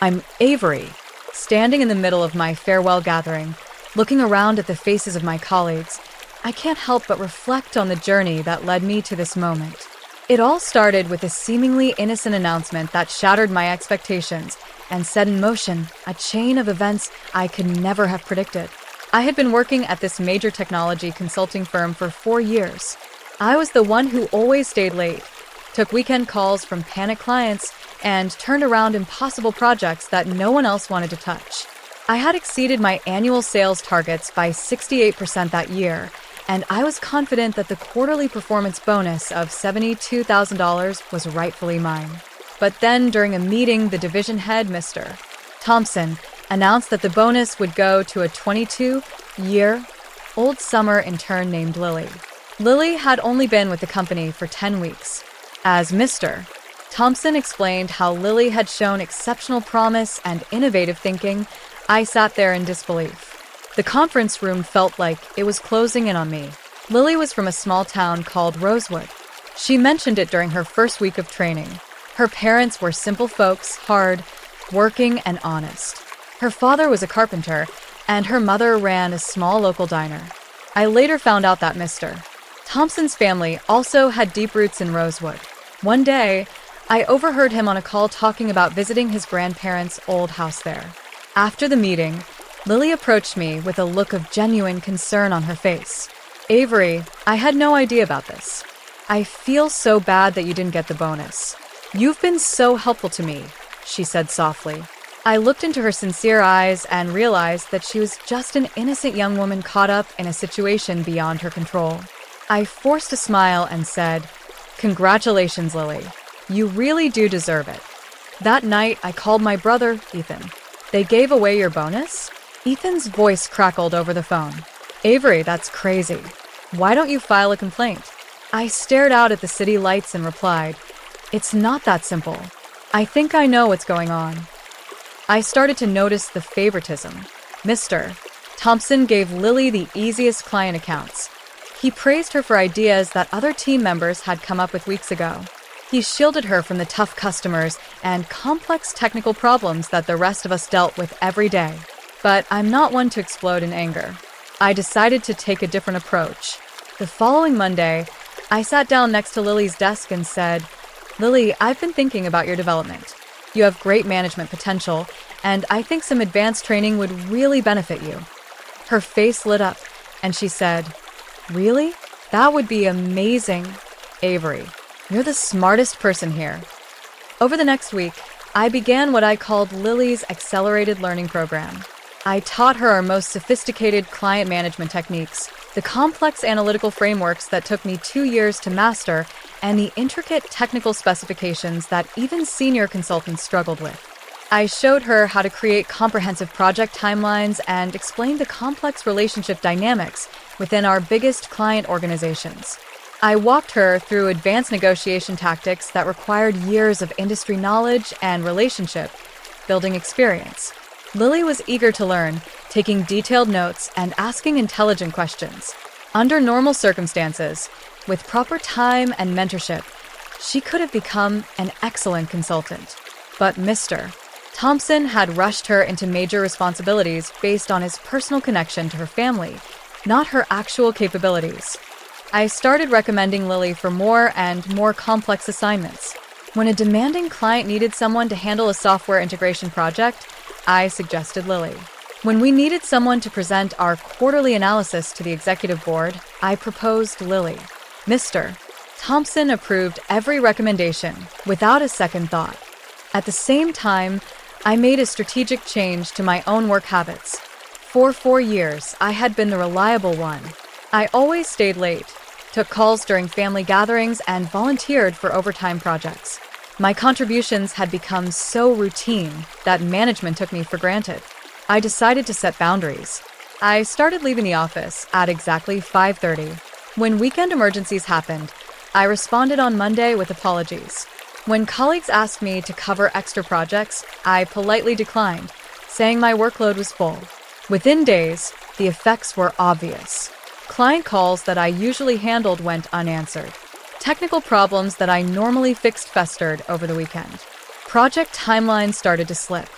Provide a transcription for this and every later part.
I'm Avery, standing in the middle of my farewell gathering, looking around at the faces of my colleagues. I can't help but reflect on the journey that led me to this moment. It all started with a seemingly innocent announcement that shattered my expectations and set in motion a chain of events I could never have predicted. I had been working at this major technology consulting firm for 4 years. I was the one who always stayed late, took weekend calls from panicked clients, and turned around impossible projects that no one else wanted to touch. I had exceeded my annual sales targets by 68% that year, and I was confident that the quarterly performance bonus of $72,000 was rightfully mine. But then, during a meeting, the division head, Mr. Thompson, announced that the bonus would go to a 22-year-old summer intern named Lily. Lily had only been with the company for 10 weeks. As Mr. Thompson explained how Lily had shown exceptional promise and innovative thinking, I sat there in disbelief. The conference room felt like it was closing in on me. Lily was from a small town called Rosewood. She mentioned it during her first week of training. Her parents were simple folks, hard, working, and honest. Her father was a carpenter, and her mother ran a small local diner. I later found out that Mr. Thompson's family also had deep roots in Rosewood. One day, I overheard him on a call talking about visiting his grandparents' old house there. After the meeting, Lily approached me with a look of genuine concern on her face. Avery, I had no idea about this. I feel so bad that you didn't get the bonus. You've been so helpful to me, she said softly. I looked into her sincere eyes and realized that she was just an innocent young woman caught up in a situation beyond her control. I forced a smile and said, "Congratulations, Lily. You really do deserve it." That night, I called my brother, Ethan. "They gave away your bonus?" Ethan's voice crackled over the phone. "Avery, that's crazy. Why don't you file a complaint?" I stared out at the city lights and replied, "It's not that simple. I think I know what's going on." I started to notice the favoritism. Mr. Thompson gave Lily the easiest client accounts. He praised her for ideas that other team members had come up with weeks ago. He shielded her from the tough customers and complex technical problems that the rest of us dealt with every day. But I'm not one to explode in anger. I decided to take a different approach. The following Monday, I sat down next to Lily's desk and said, "Lily, I've been thinking about your development. You have great management potential, and I think some advanced training would really benefit you." Her face lit up, and she said, "Really? That would be amazing. Avery, you're the smartest person here." Over the next week, I began what I called Lily's Accelerated Learning Program. I taught her our most sophisticated client management techniques, the complex analytical frameworks that took me 2 years to master, and the intricate technical specifications that even senior consultants struggled with. I showed her how to create comprehensive project timelines and explained the complex relationship dynamics within our biggest client organizations. I walked her through advanced negotiation tactics that required years of industry knowledge and relationship building experience. Lily was eager to learn, taking detailed notes and asking intelligent questions. Under normal circumstances, with proper time and mentorship, she could have become an excellent consultant. But Mr. Thompson had rushed her into major responsibilities based on his personal connection to her family, not her actual capabilities. I started recommending Lily for more and more complex assignments. When a demanding client needed someone to handle a software integration project, I suggested Lily. When we needed someone to present our quarterly analysis to the executive board, I proposed Lily. Mr. Thompson approved every recommendation without a second thought. At the same time, I made a strategic change to my own work habits. For 4 years, I had been the reliable one. I always stayed late, took calls during family gatherings, and volunteered for overtime projects. My contributions had become so routine that management took me for granted. I decided to set boundaries. I started leaving the office at exactly 5:30. When weekend emergencies happened, I responded on Monday with apologies. When colleagues asked me to cover extra projects, I politely declined, saying my workload was full. Within days, the effects were obvious. Client calls that I usually handled went unanswered. Technical problems that I normally fixed festered over the weekend. Project timelines started to slip.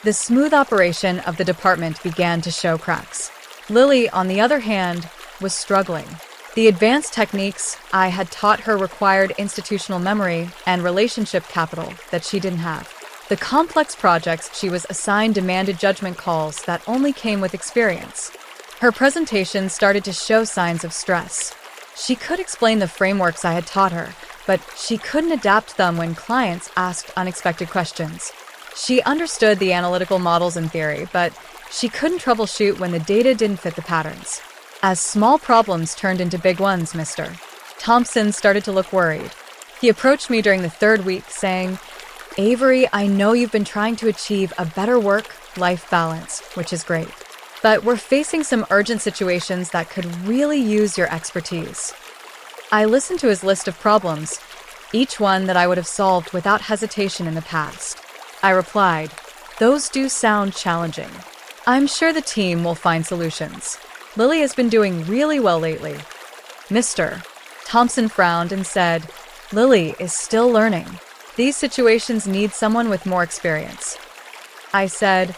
The smooth operation of the department began to show cracks. Lily, on the other hand, was struggling. The advanced techniques I had taught her required institutional memory and relationship capital that she didn't have. The complex projects she was assigned demanded judgment calls that only came with experience. Her presentation started to show signs of stress. She could explain the frameworks I had taught her, but she couldn't adapt them when clients asked unexpected questions. She understood the analytical models in theory, but she couldn't troubleshoot when the data didn't fit the patterns. As small problems turned into big ones, Mr. Thompson started to look worried. He approached me during the third week, saying, "Avery, I know you've been trying to achieve a better work-life balance, which is great. But we're facing some urgent situations that could really use your expertise." I listened to his list of problems, each one that I would have solved without hesitation in the past. I replied, "Those do sound challenging. I'm sure the team will find solutions. Lily has been doing really well lately." Mr. Thompson frowned and said, "Lily is still learning. These situations need someone with more experience." I said,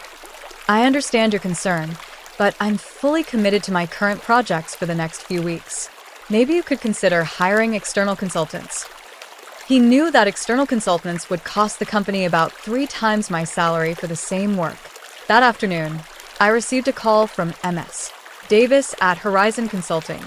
"I understand your concern, but I'm fully committed to my current projects for the next few weeks. Maybe you could consider hiring external consultants." He knew that external consultants would cost the company about 3 times my salary for the same work. That afternoon, I received a call from Ms. Davis at Horizon Consulting.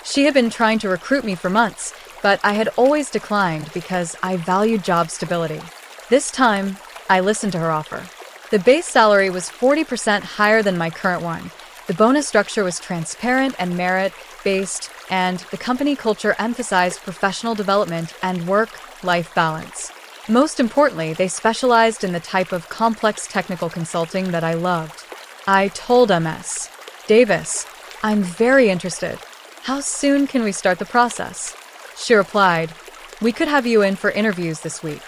She had been trying to recruit me for months, but I had always declined because I valued job stability. This time, I listened to her offer. The base salary was 40% higher than my current one. The bonus structure was transparent and merit-based, and the company culture emphasized professional development and work-life balance. Most importantly, they specialized in the type of complex technical consulting that I loved. I told Ms. Davis, "I'm very interested. How soon can we start the process?" She replied, "We could have you in for interviews this week.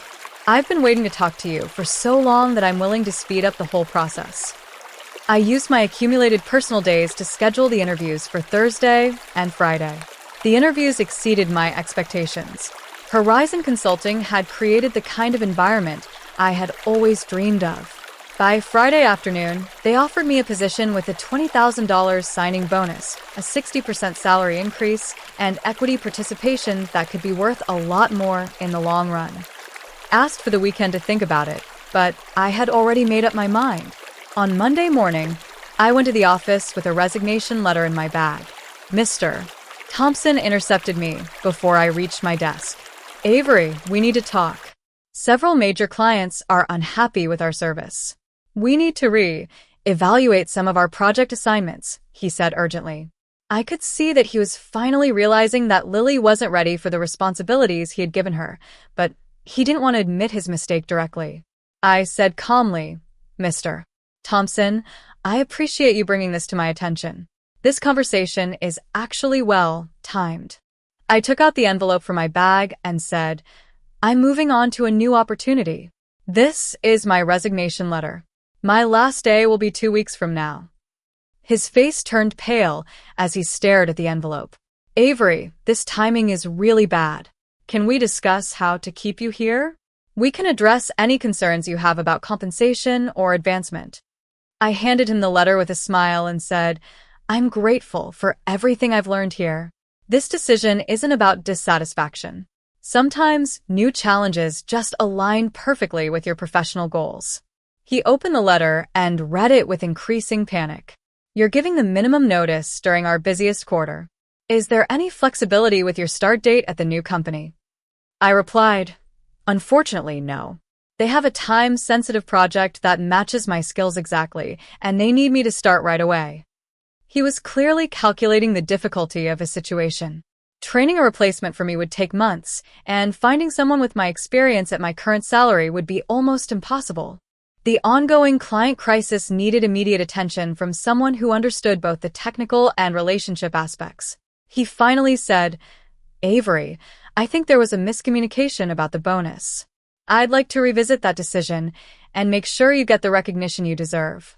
I've been waiting to talk to you for so long that I'm willing to speed up the whole process." I used my accumulated personal days to schedule the interviews for Thursday and Friday. The interviews exceeded my expectations. Horizon Consulting had created the kind of environment I had always dreamed of. By Friday afternoon, they offered me a position with a $20,000 signing bonus, a 60% salary increase, and equity participation that could be worth a lot more in the long run. Asked for the weekend to think about it, but I had already made up my mind. On Monday morning, I went to the office with a resignation letter in my bag. Mr. Thompson intercepted me before I reached my desk. "Avery, we need to talk. Several major clients are unhappy with our service. We need to re-evaluate some of our project assignments," he said urgently. I could see that he was finally realizing that Lily wasn't ready for the responsibilities he had given her, but he didn't want to admit his mistake directly. I said calmly, "Mr. Thompson, I appreciate you bringing this to my attention. This conversation is actually well-timed." I took out the envelope from my bag and said, "I'm moving on to a new opportunity. This is my resignation letter. My last day will be 2 weeks from now." His face turned pale as he stared at the envelope. "Avery, this timing is really bad. Can we discuss how to keep you here? We can address any concerns you have about compensation or advancement." I handed him the letter with a smile and said, "I'm grateful for everything I've learned here. This decision isn't about dissatisfaction. Sometimes new challenges just align perfectly with your professional goals." He opened the letter and read it with increasing panic. "You're giving the minimum notice during our busiest quarter. Is there any flexibility with your start date at the new company?" I replied, "Unfortunately, no. They have a time-sensitive project that matches my skills exactly, and they need me to start right away." He was clearly calculating the difficulty of his situation. Training a replacement for me would take months, and finding someone with my experience at my current salary would be almost impossible. The ongoing client crisis needed immediate attention from someone who understood both the technical and relationship aspects. He finally said, "Avery, I think there was a miscommunication about the bonus. I'd like to revisit that decision and make sure you get the recognition you deserve."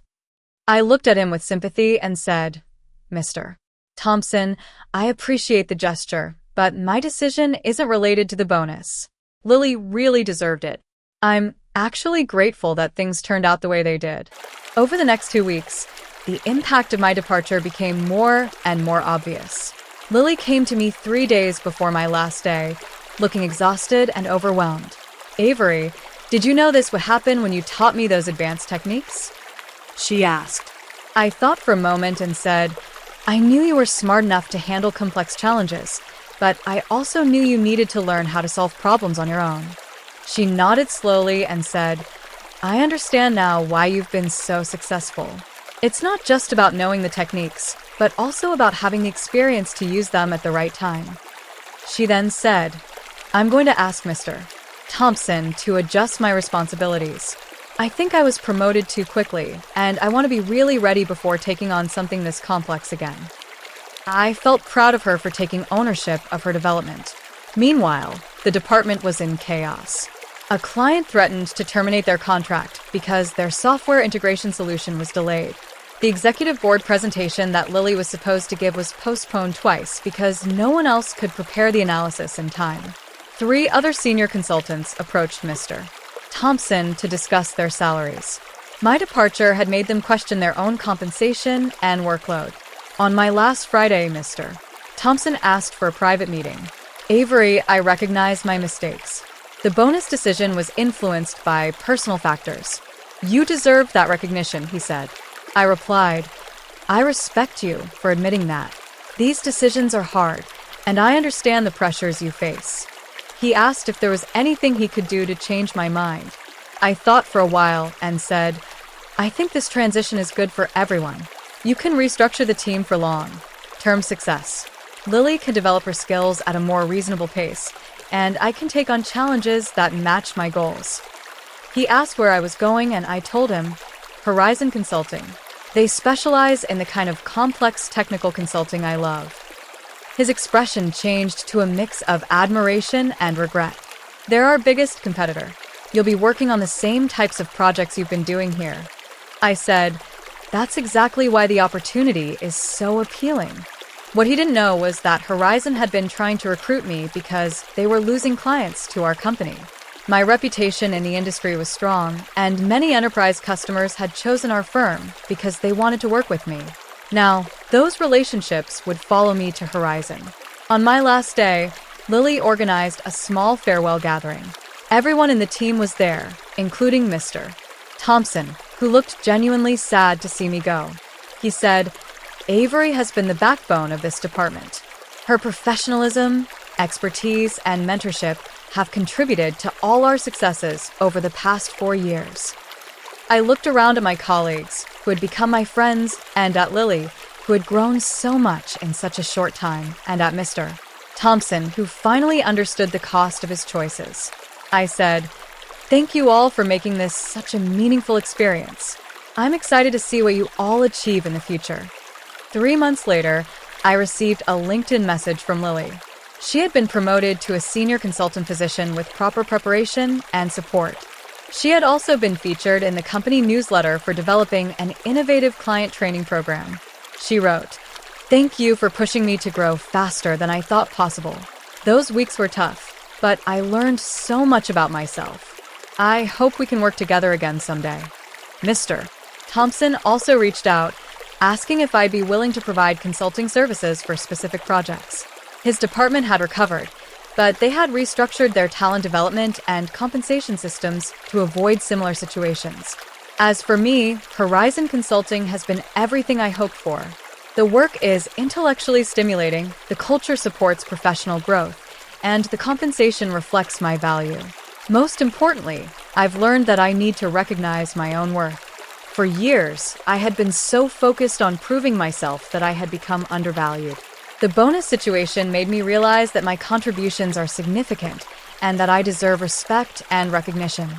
I looked at him with sympathy and said, "Mr. Thompson, I appreciate the gesture, but my decision isn't related to the bonus. Lily really deserved it. I'm actually grateful that things turned out the way they did. Over the next 2 weeks, the impact of my departure became more and more obvious. Lily came to me 3 days before my last day, looking exhausted and overwhelmed. "Avery, did you know this would happen when you taught me those advanced techniques?" she asked. I thought for a moment and said, "I knew you were smart enough to handle complex challenges, but I also knew you needed to learn how to solve problems on your own." She nodded slowly and said, "I understand now why you've been so successful. It's not just about knowing the techniques, but also about having the experience to use them at the right time." She then said, "I'm going to ask Mr. Thompson to adjust my responsibilities. I think I was promoted too quickly, and I want to be really ready before taking on something this complex again." I felt proud of her for taking ownership of her development. Meanwhile, the department was in chaos. A client threatened to terminate their contract because their software integration solution was delayed. The executive board presentation that Lily was supposed to give was postponed twice because no one else could prepare the analysis in time. 3 other senior consultants approached Mr. Thompson to discuss their salaries. My departure had made them question their own compensation and workload. On my last Friday, Mr. Thompson asked for a private meeting. "Avery, I recognize my mistakes. The bonus decision was influenced by personal factors. You deserve that recognition," he said. I replied, "I respect you for admitting that. These decisions are hard, and I understand the pressures you face." He asked if there was anything he could do to change my mind. I thought for a while and said, "I think this transition is good for everyone. You can restructure the team for long-term success. Lily can develop her skills at a more reasonable pace, and I can take on challenges that match my goals." He asked where I was going, and I told him, "Horizon Consulting. They specialize in the kind of complex technical consulting I love." His expression changed to a mix of admiration and regret. "They're our biggest competitor. You'll be working on the same types of projects you've been doing here." I said, "That's exactly why the opportunity is so appealing." What he didn't know was that Horizon had been trying to recruit me because they were losing clients to our company. My reputation in the industry was strong, and many enterprise customers had chosen our firm because they wanted to work with me. Now, those relationships would follow me to Horizon. On my last day, Lily organized a small farewell gathering. Everyone in the team was there, including Mr. Thompson, who looked genuinely sad to see me go. He said, "Avery has been the backbone of this department. Her professionalism, expertise, and mentorship have contributed to all our successes over the past 4 years." I looked around at my colleagues, who had become my friends, and at Lily, who had grown so much in such a short time, and at Mr. Thompson, who finally understood the cost of his choices. I said, "Thank you all for making this such a meaningful experience. I'm excited to see what you all achieve in the future." 3 months later, I received a LinkedIn message from Lily. She had been promoted to a senior consultant position with proper preparation and support. She had also been featured in the company newsletter for developing an innovative client training program. She wrote, "Thank you for pushing me to grow faster than I thought possible. Those weeks were tough, but I learned so much about myself. I hope we can work together again someday." Mr. Thompson also reached out, asking if I'd be willing to provide consulting services for specific projects. His department had recovered, but they had restructured their talent development and compensation systems to avoid similar situations. As for me, Horizon Consulting has been everything I hoped for. The work is intellectually stimulating, the culture supports professional growth, and the compensation reflects my value. Most importantly, I've learned that I need to recognize my own worth. For years, I had been so focused on proving myself that I had become undervalued. The bonus situation made me realize that my contributions are significant and that I deserve respect and recognition.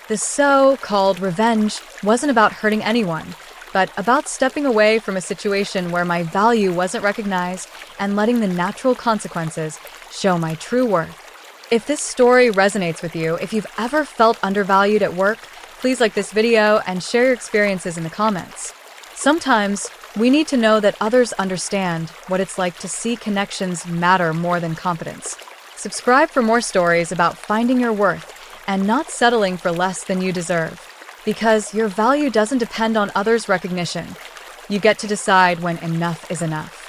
The so-called revenge wasn't about hurting anyone, but about stepping away from a situation where my value wasn't recognized and letting the natural consequences show my true worth. If this story resonates with you, if you've ever felt undervalued at work, please like this video and share your experiences in the comments. Sometimes, we need to know that others understand what it's like to see connections matter more than competence. Subscribe for more stories about finding your worth and not settling for less than you deserve. Because your value doesn't depend on others' recognition. You get to decide when enough is enough.